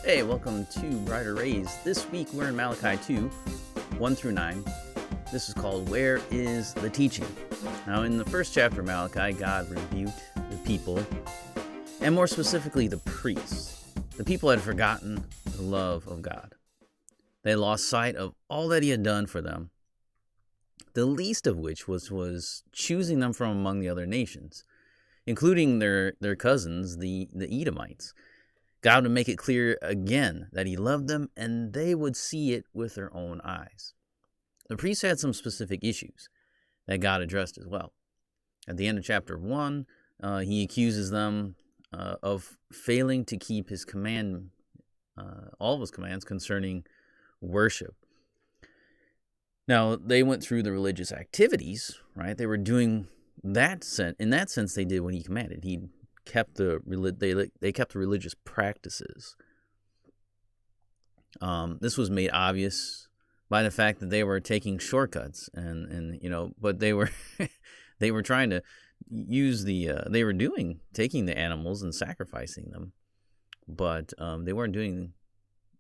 Hey, welcome to Brighter Rays. This week we're in Malachi 2, 1 through 9. This is called Where is the Teaching? Now, in the first chapter of Malachi, God rebuked the people, and more specifically, the priests. The people had forgotten the love of God. They had lost sight of all that He had done for them, the least of which was choosing them from among the other nations, including their cousins, the Edomites. God would make it clear again that He loved them, and they would see it with their own eyes. The priests had some specific issues that God addressed as well. At the end of chapter 1, He accuses them of failing to keep His command, all of His commands concerning worship. Now, they went through the religious activities, right? They were doing that sense. In that sense, they did what He commanded. He kept they kept the religious practices. This was made obvious by the fact that they were taking shortcuts, but they were they were trying to use taking the animals and sacrificing them, but they weren't doing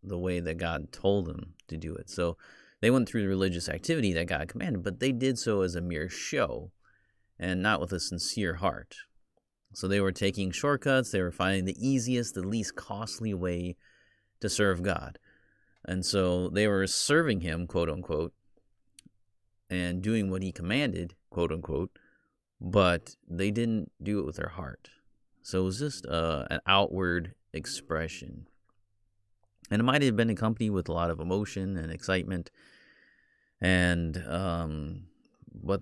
the way that God told them to do it. So they went through the religious activity that God commanded, but they did so as a mere show and not with a sincere heart. So they were taking shortcuts. They were finding the easiest, the least costly way to serve God. And so they were serving Him, quote unquote, and doing what He commanded, quote unquote, but they didn't do it with their heart. So it was just an outward expression. And it might have been accompanied with a lot of emotion and excitement, but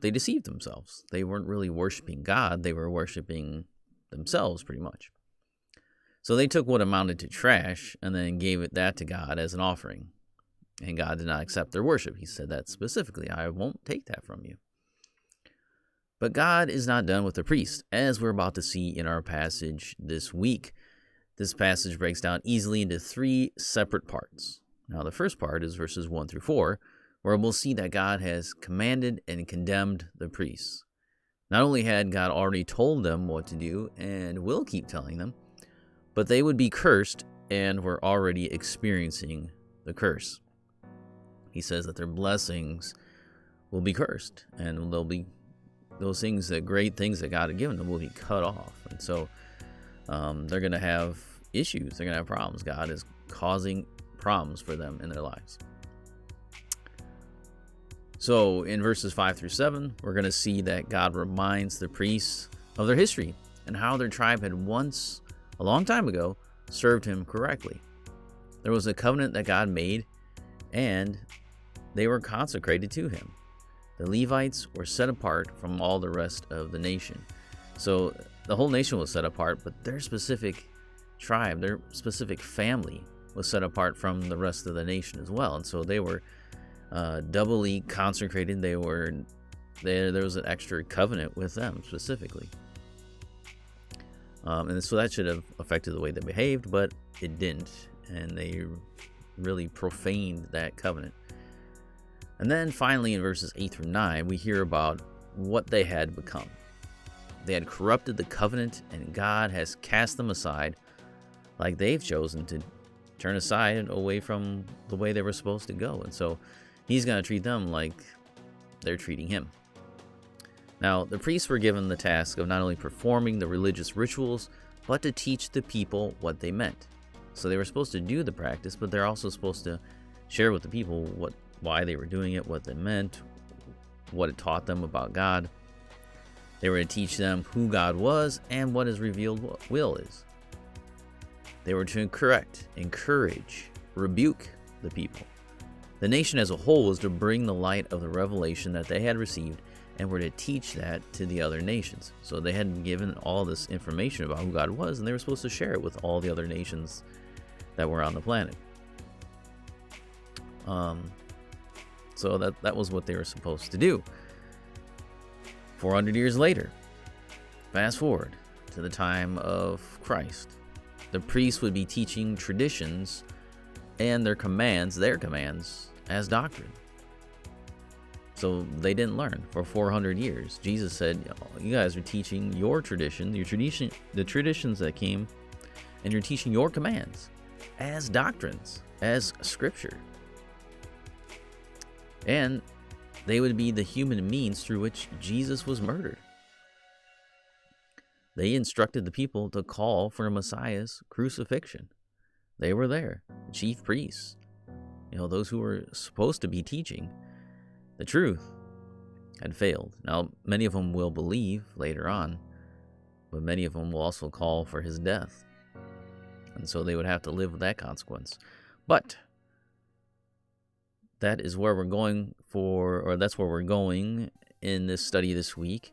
they deceived themselves. They weren't really worshiping God. They were worshiping themselves, pretty much. So they took what amounted to trash and then gave that to God as an offering. And God did not accept their worship. He said that specifically. I won't take that from you. But God is not done with the priest, as we're about to see in our passage this week. This passage breaks down easily into 3 separate parts. Now, the first part is verses 1 through 4, where we'll see that God has commanded and condemned the priests. Not only had God already told them what to do and will keep telling them, but they would be cursed and were already experiencing the curse. He says that their blessings will be cursed, and they'll be those things, the great things that God had given them, will be cut off. And so they're going to have issues. They're going to have problems. God is causing problems for them in their lives. So in verses 5 through 7, we're going to see that God reminds the priests of their history and how their tribe had once, a long time ago, served Him correctly. There was a covenant that God made, and they were consecrated to Him. The Levites were set apart from all the rest of the nation. So the whole nation was set apart, but their specific tribe, their specific family was set apart from the rest of the nation as well. And so they were doubly consecrated. There was an extra covenant with them specifically. And so that should have affected the way they behaved, but it didn't. And they really profaned that covenant. And then finally in verses 8 through 9, we hear about what they had become. They had corrupted the covenant, and God has cast them aside, like they've chosen to turn aside and away from the way they were supposed to go. And so He's going to treat them like they're treating Him. Now, the priests were given the task of not only performing the religious rituals, but to teach the people what they meant. So they were supposed to do the practice, but they're also supposed to share with the people why they were doing it, what they meant, what it taught them about God. They were to teach them who God was and what His revealed will is. They were to correct, encourage, rebuke the people. The nation as a whole was to bring the light of the revelation that they had received and were to teach that to the other nations. So they had been given all this information about who God was, and they were supposed to share it with all the other nations that were on the planet. So that was what they were supposed to do. 400 years later, fast forward to the time of Christ, the priests would be teaching traditions and their commands as doctrine. So they didn't learn for 400 years. Jesus said, you guys are teaching your tradition, the traditions that came, and you're teaching your commands. as doctrines, as scripture. And they would be the human means through which Jesus was murdered. They instructed the people to call for Messiah's crucifixion. They were there, the chief priests, those who were supposed to be teaching the truth, had failed. Now, many of them will believe later on, but many of them will also call for his death. And so they would have to live with that consequence. But that is where we're going that's where we're going in this study this week.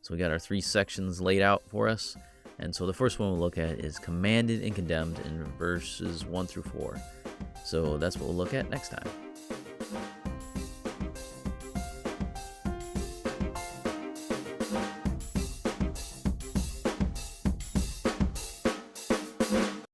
So we got our 3 sections laid out for us. And so the first one we'll look at is commanded and condemned in verses 1 through 4. So that's what we'll look at next time.